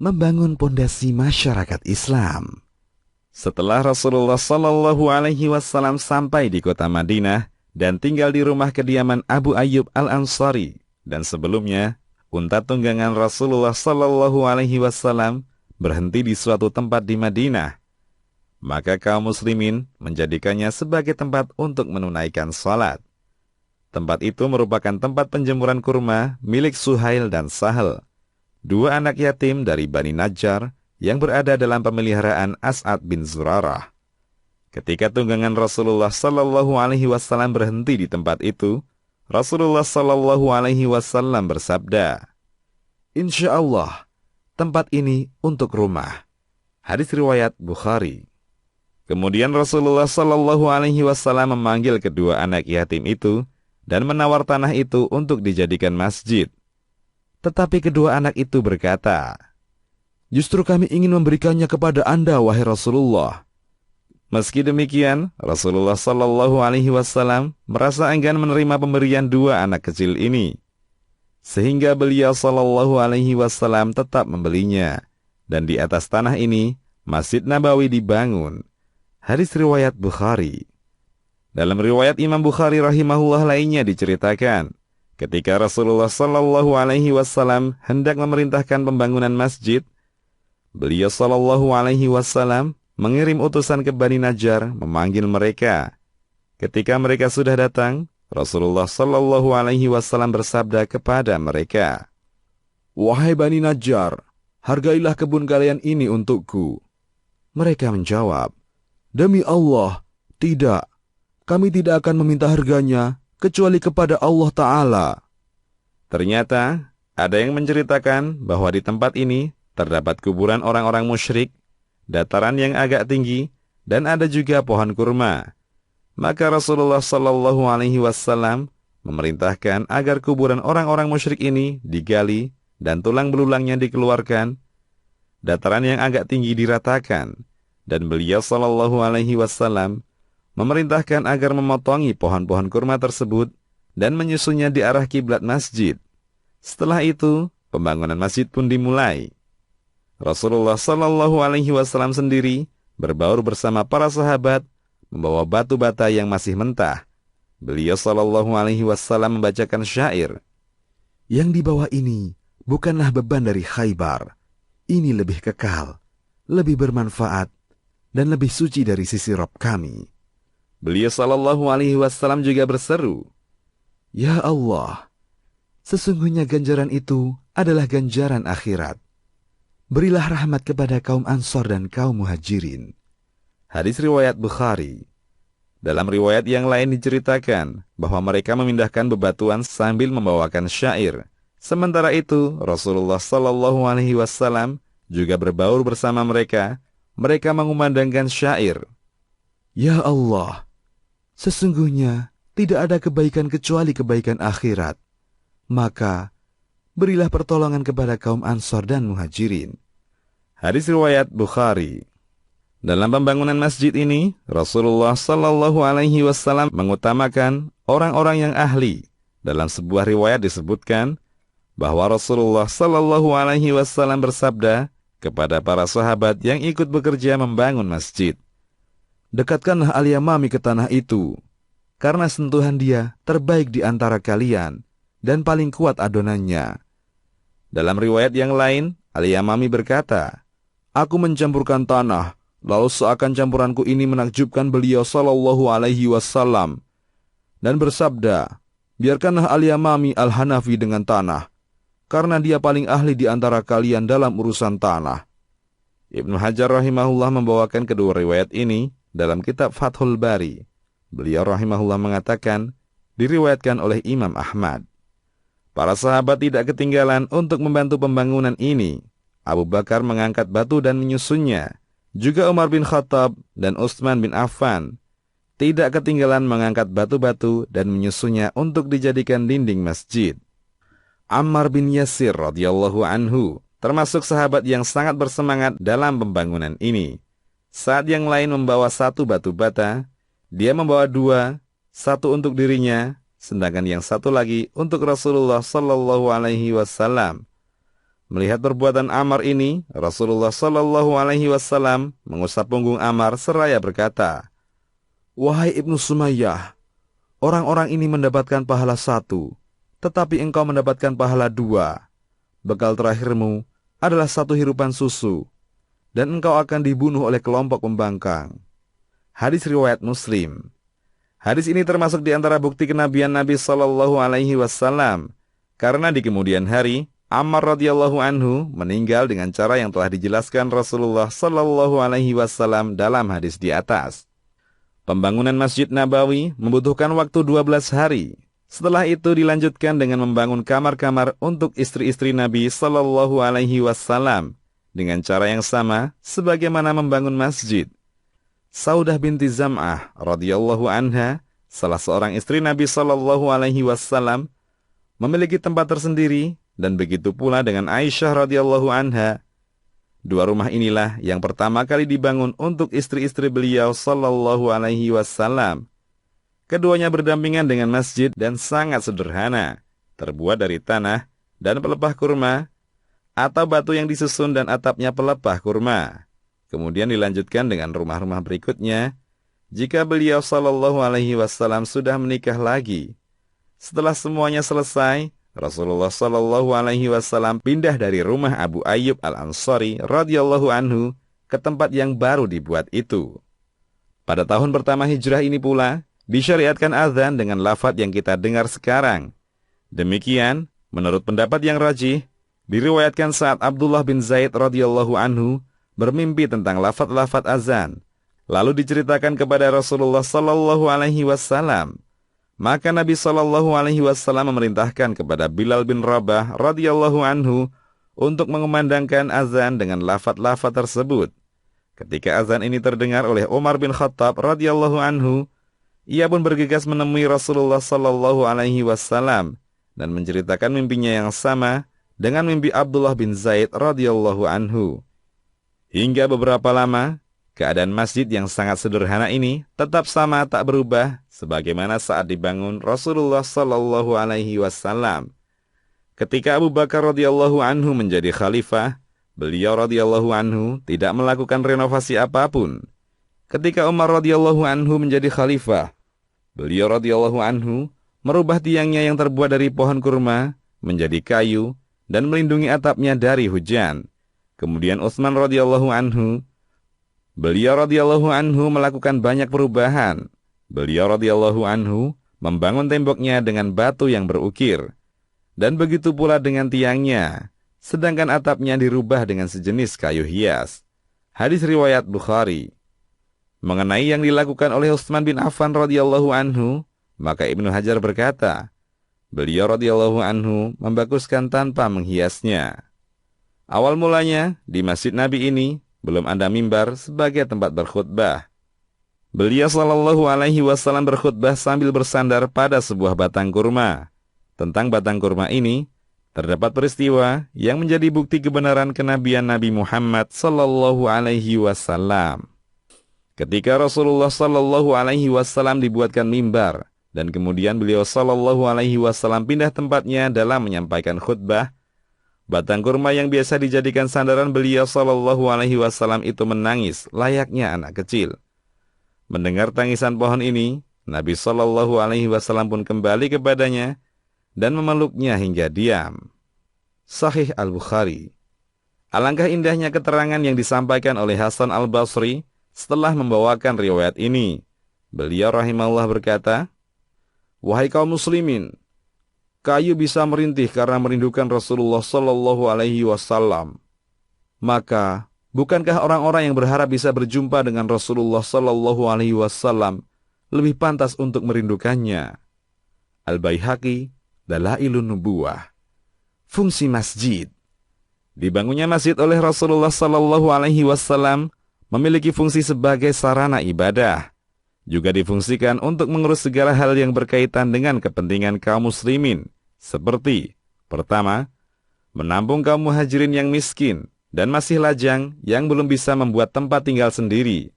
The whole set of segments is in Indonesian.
membangun pondasi masyarakat Islam. Setelah Rasulullah Shallallahu Alaihi Wasallam sampai di kota Madinah dan tinggal di rumah kediaman Abu Ayyub Al-Ansari, dan sebelumnya unta tunggangan Rasulullah Shallallahu Alaihi Wasallam berhenti di suatu tempat di Madinah, maka kaum muslimin menjadikannya sebagai tempat untuk menunaikan salat. Tempat itu merupakan tempat penjemuran kurma milik Suhail dan Sahal, dua anak yatim dari Bani Najjar yang berada dalam pemeliharaan As'ad bin Zurarah. Ketika tunggangan Rasulullah Sallallahu Alaihi Wasallam berhenti di tempat itu, Rasulullah Sallallahu Alaihi Wasallam bersabda, "Insya Allah, tempat ini untuk rumah." Hadis riwayat Bukhari. Kemudian Rasulullah Sallallahu Alaihi Wasallam memanggil kedua anak yatim itu dan menawar tanah itu untuk dijadikan masjid. Tetapi kedua anak itu berkata, "Justru kami ingin memberikannya kepada Anda, wahai Rasulullah." Meski demikian, Rasulullah Sallallahu Alaihi Wasallam merasa enggan menerima pemberian dua anak kecil ini, sehingga beliau Sallallahu Alaihi Wasallam tetap membelinya, dan di atas tanah ini Masjid Nabawi dibangun. Hadis riwayat Bukhari. Dalam riwayat Imam Bukhari rahimahullah lainnya diceritakan, ketika Rasulullah Sallallahu Alaihi Wasallam hendak memerintahkan pembangunan masjid, beliau Sallallahu Alaihi Wasallam mengirim utusan ke Bani Najjar memanggil mereka. Ketika mereka sudah datang, Rasulullah Sallallahu Alaihi Wasallam bersabda kepada mereka, "Wahai Bani Najjar, hargailah kebun kalian ini untukku." Mereka menjawab, "Demi Allah, tidak. Kami tidak akan meminta harganya kecuali kepada Allah Ta'ala." Ternyata ada yang menceritakan bahwa di tempat ini terdapat kuburan orang-orang musyrik, dataran yang agak tinggi, dan ada juga pohon kurma. Maka Rasulullah Sallallahu Alaihi Wasallam memerintahkan agar kuburan orang-orang musyrik ini digali dan tulang belulangnya dikeluarkan, dataran yang agak tinggi diratakan, dan beliau Sallallahu Alaihi Wasallam memerintahkan agar memotongi pohon-pohon kurma tersebut dan menyusunnya di arah kiblat masjid. Setelah itu, pembangunan masjid pun dimulai. Rasulullah Sallallahu Alaihi Wasallam sendiri berbaur bersama para sahabat membawa batu bata yang masih mentah. Beliau Sallallahu Alaihi Wasallam membacakan syair, "Yang di bawah ini bukanlah beban dari Khaybar. Ini lebih kekal, lebih bermanfaat, dan lebih suci dari sisi Rabb kami." Beliau Sallallahu Alaihi Wasallam juga berseru, "Ya Allah, sesungguhnya ganjaran itu adalah ganjaran akhirat. Berilah rahmat kepada kaum Ansor dan kaum Muhajirin." Hadis riwayat Bukhari. Dalam riwayat yang lain diceritakan bahwa mereka memindahkan bebatuan sambil membawakan syair. Sementara itu, Rasulullah Sallallahu Alaihi Wasallam juga berbaur bersama mereka. Mereka mengumandangkan syair, "Ya Allah, sesungguhnya tidak ada kebaikan kecuali kebaikan akhirat. Maka berilah pertolongan kepada kaum Ansor dan Muhajirin." Hadis riwayat Bukhari. Dalam pembangunan masjid ini, Rasulullah Sallallahu Alaihi Wasallam mengutamakan orang-orang yang ahli. Dalam sebuah riwayat disebutkan bahwa Rasulullah Sallallahu Alaihi Wasallam bersabda kepada para sahabat yang ikut bekerja membangun masjid, "Dekatkanlah Al-Yamami ke tanah itu, karena sentuhan dia terbaik di antara kalian dan paling kuat adonannya." Dalam riwayat yang lain, Al-Yamami berkata, "Aku mencampurkan tanah, lalu seakan campuranku ini menakjubkan beliau Sallallahu Alaihi Wasallam, dan bersabda, 'Biarkanlah Al-Yamami Al-Hanafi dengan tanah, karena dia paling ahli di antara kalian dalam urusan tanah." Ibnu Hajar rahimahullah membawakan kedua riwayat ini dalam kitab Fathul Bari. Beliau rahimahullah mengatakan, diriwayatkan oleh Imam Ahmad. Para sahabat tidak ketinggalan untuk membantu pembangunan ini. Abu Bakar mengangkat batu dan menyusunnya. Juga Umar bin Khattab dan Utsman bin Affan tidak ketinggalan mengangkat batu-batu dan menyusunnya untuk dijadikan dinding masjid. Ammar bin Yasir radhiyallahu anhu termasuk sahabat yang sangat bersemangat dalam pembangunan ini. Saat yang lain membawa satu batu bata, dia membawa dua, satu untuk dirinya, sedangkan yang satu lagi untuk Rasulullah Sallallahu Alaihi Wasallam. Melihat perbuatan Ammar ini, Rasulullah Shallallahu Alaihi Wasallam mengusap punggung Ammar seraya berkata, "Wahai Ibnu Sumayyah, orang-orang ini mendapatkan pahala 1, tetapi engkau mendapatkan pahala 2. Bekal terakhirmu adalah 1 hirupan susu, dan engkau akan dibunuh oleh kelompok pembangkang." Hadis riwayat Muslim. Hadis ini termasuk di antara bukti kenabian Nabi Shallallahu Alaihi Wasallam, karena di kemudian hari Ammar radhiyallahu anhu meninggal dengan cara yang telah dijelaskan Rasulullah Shallallahu Alaihi Wasallam dalam hadis di atas. Pembangunan Masjid Nabawi membutuhkan waktu 12 hari. Setelah itu dilanjutkan dengan membangun kamar-kamar untuk istri-istri Nabi Shallallahu Alaihi Wasallam dengan cara yang sama sebagaimana membangun masjid. Saudah binti Zam'ah radhiyallahu anha, salah seorang istri Nabi Shallallahu Alaihi Wasallam, memiliki tempat tersendiri. Dan begitu pula dengan Aisyah radhiyallahu anha. 2 rumah inilah yang pertama kali dibangun untuk istri-istri beliau sallallahu alaihi wasallam. Keduanya berdampingan dengan masjid dan sangat sederhana, terbuat dari tanah dan pelepah kurma, atau batu yang disusun dan atapnya pelepah kurma. Kemudian dilanjutkan dengan rumah-rumah berikutnya, jika beliau sallallahu alaihi wasallam sudah menikah lagi. Setelah semuanya selesai, Rasulullah Shallallahu Alaihi Wasallam pindah dari rumah Abu Ayyub Al-Ansari radhiyallahu anhu ke tempat yang baru dibuat itu. Pada tahun pertama hijrah ini pula, disyariatkan azan dengan lafaz yang kita dengar sekarang. Demikian, menurut pendapat yang rajih, diriwayatkan saat Abdullah bin Zaid radhiyallahu anhu bermimpi tentang lafaz-lafaz azan, lalu diceritakan kepada Rasulullah Shallallahu Alaihi Wasallam. Maka Nabi Shallallahu Alaihi Wasallam memerintahkan kepada Bilal bin Rabah radhiyallahu anhu untuk mengumandangkan azan dengan lafaz-lafaz tersebut. Ketika azan ini terdengar oleh Umar bin Khattab radhiyallahu anhu, ia pun bergegas menemui Rasulullah Shallallahu Alaihi Wasallam dan menceritakan mimpinya yang sama dengan mimpi Abdullah bin Zaid radhiyallahu anhu. Hingga beberapa lama, keadaan masjid yang sangat sederhana ini tetap sama tak berubah sebagaimana saat dibangun Rasulullah Shallallahu Alaihi Wasallam. Ketika Abu Bakar radhiyallahu anhu menjadi khalifah, beliau radhiyallahu anhu tidak melakukan renovasi apapun. Ketika Umar radhiyallahu anhu menjadi khalifah, beliau radhiyallahu anhu merubah tiangnya yang terbuat dari pohon kurma menjadi kayu dan melindungi atapnya dari hujan. Kemudian Utsman radhiyallahu anhu, beliau radhiyallahu anhu melakukan banyak perubahan. Beliau radhiyallahu anhu membangun temboknya dengan batu yang berukir, dan begitu pula dengan tiangnya, sedangkan atapnya dirubah dengan sejenis kayu hias. Hadis riwayat Bukhari. Mengenai yang dilakukan oleh Utsman bin Affan radhiyallahu anhu, maka Ibnu Hajar berkata, beliau radhiyallahu anhu membaguskan tanpa menghiasnya. Awal mulanya di Masjid Nabi ini belum ada mimbar sebagai tempat berkhutbah. Beliau sallallahu alaihi wasallam berkhutbah sambil bersandar pada sebuah batang kurma. Tentang batang kurma ini, terdapat peristiwa yang menjadi bukti kebenaran kenabian Nabi Muhammad sallallahu alaihi wasallam. Ketika Rasulullah sallallahu alaihi wasallam dibuatkan mimbar, dan kemudian beliau sallallahu alaihi wasallam pindah tempatnya dalam menyampaikan khutbah, batang kurma yang biasa dijadikan sandaran beliau sallallahu alaihi wasallam itu menangis layaknya anak kecil. Mendengar tangisan pohon ini, Nabi Shallallahu Alaihi Wasallam pun kembali kepadanya dan memeluknya hingga diam. Sahih Al-Bukhari. Alangkah indahnya keterangan yang disampaikan oleh Hasan Al-Basri setelah membawakan riwayat ini. Beliau rahimahullah berkata, "Wahai kaum muslimin, kayu bisa merintih karena merindukan Rasulullah Shallallahu Alaihi Wasallam. Maka bukankah orang-orang yang berharap bisa berjumpa dengan Rasulullah Sallallahu Alaihi Wasallam lebih pantas untuk merindukannya?" Al-Baihaqi, Dalailun Nubuwah. Fungsi masjid. Dibangunnya masjid oleh Rasulullah Sallallahu Alaihi Wasallam memiliki fungsi sebagai sarana ibadah. Juga difungsikan untuk mengurus segala hal yang berkaitan dengan kepentingan kaum muslimin, seperti pertama, menampung kaum muhajirin yang miskin dan masih lajang yang belum bisa membuat tempat tinggal sendiri.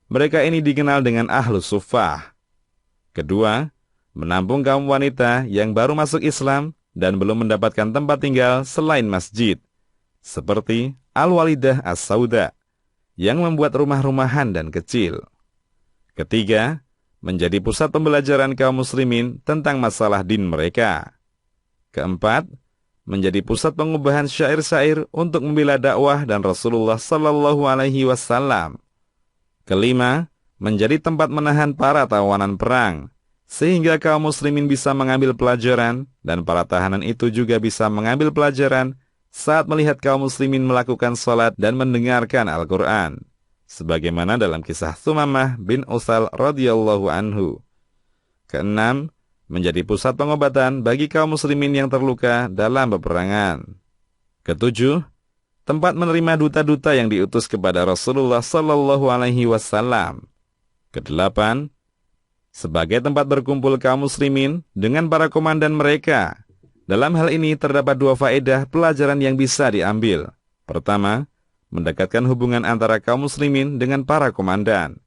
Mereka ini dikenal dengan Ahlus Suffah. Kedua, menampung kaum wanita yang baru masuk Islam dan belum mendapatkan tempat tinggal selain masjid. seperti Al-Walidah As-Sauda, yang membuat rumah-rumahan dan kecil. Ketiga, menjadi pusat pembelajaran kaum muslimin tentang masalah din mereka. Keempat, menjadi pusat pengubahan syair-syair untuk membela dakwah dan Rasulullah sallallahu alaihi wasallam. Kelima, menjadi tempat menahan para tawanan perang, sehingga kaum muslimin bisa mengambil pelajaran dan para tahanan itu juga bisa mengambil pelajaran saat melihat kaum muslimin melakukan salat dan mendengarkan Al-Quran, sebagaimana dalam kisah Thumamah bin Utsal radhiyallahu anhu. Keenam, menjadi pusat pengobatan bagi kaum muslimin yang terluka dalam peperangan. Ketujuh, tempat menerima duta-duta yang diutus kepada Rasulullah sallallahu alaihi wasallam. Kedelapan, sebagai tempat berkumpul kaum muslimin dengan para komandan mereka. Dalam hal ini terdapat dua faedah pelajaran yang bisa diambil. Pertama, mendekatkan hubungan antara kaum muslimin dengan para komandan.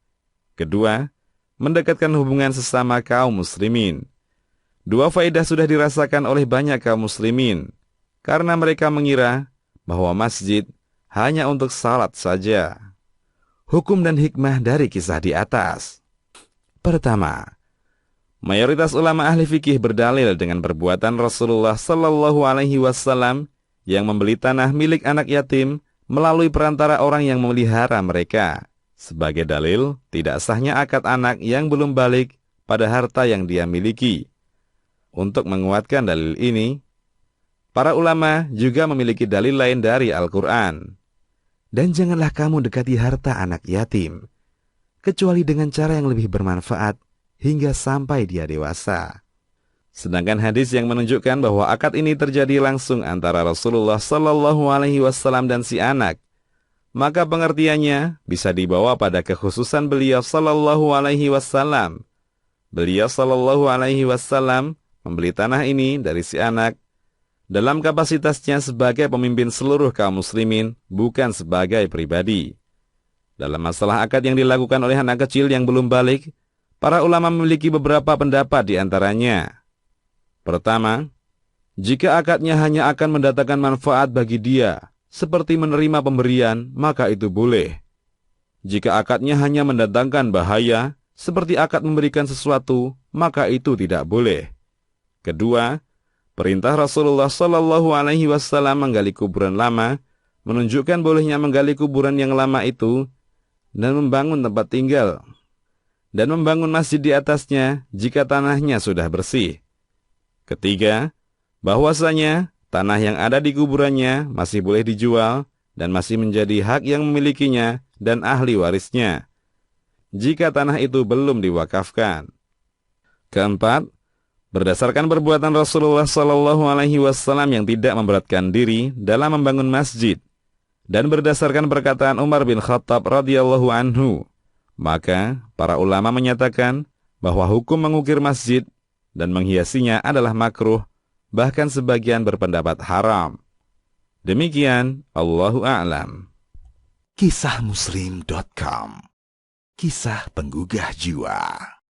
Kedua, mendekatkan hubungan sesama kaum muslimin. Dua faedah sudah dirasakan oleh banyak kaum muslimin, karena mereka mengira bahwa masjid hanya untuk salat saja. Hukum dan hikmah dari kisah di atas. Pertama, mayoritas ulama ahli fikih berdalil dengan perbuatan Rasulullah sallallahu alaihi wasallam yang membeli tanah milik anak yatim melalui perantara orang yang memelihara mereka. Sebagai dalil, tidak sahnya akad anak yang belum balik pada harta yang dia miliki. Untuk menguatkan dalil ini, para ulama juga memiliki dalil lain dari Al-Quran. Dan janganlah kamu dekati harta anak yatim, kecuali dengan cara yang lebih bermanfaat hingga sampai dia dewasa. Sedangkan hadis yang menunjukkan bahwa akad ini terjadi langsung antara Rasulullah sallallahu alaihi wasallam dan si anak, maka pengertiannya bisa dibawa pada kekhususan beliau sallallahu alaihi wasallam. Beliau sallallahu alaihi wasallam membeli tanah ini dari si anak dalam kapasitasnya sebagai pemimpin seluruh kaum muslimin, bukan sebagai pribadi. Dalam masalah akad yang dilakukan oleh anak kecil yang belum balik, para ulama memiliki beberapa pendapat di antaranya. Pertama, jika akadnya hanya akan mendatangkan manfaat bagi dia, seperti menerima pemberian, maka itu boleh. Jika akadnya hanya mendatangkan bahaya, seperti akad memberikan sesuatu, maka itu tidak boleh. Kedua, perintah Rasulullah sallallahu alaihi wasallam menggali kuburan lama menunjukkan bolehnya menggali kuburan yang lama itu dan membangun tempat tinggal dan membangun masjid di atasnya jika tanahnya sudah bersih. Ketiga, bahwasanya tanah yang ada di kuburannya masih boleh dijual dan masih menjadi hak yang memilikinya dan ahli warisnya jika tanah itu belum diwakafkan. Keempat, berdasarkan perbuatan Rasulullah sallallahu alaihi wasallam yang tidak memberatkan diri dalam membangun masjid dan berdasarkan perkataan Umar bin Khattab radhiyallahu anhu, maka para ulama menyatakan bahwa hukum mengukir masjid dan menghiasinya adalah makruh, bahkan sebagian berpendapat haram. Demikian, Allahu a'lam. Kisahmuslim.com. Kisah penggugah jiwa.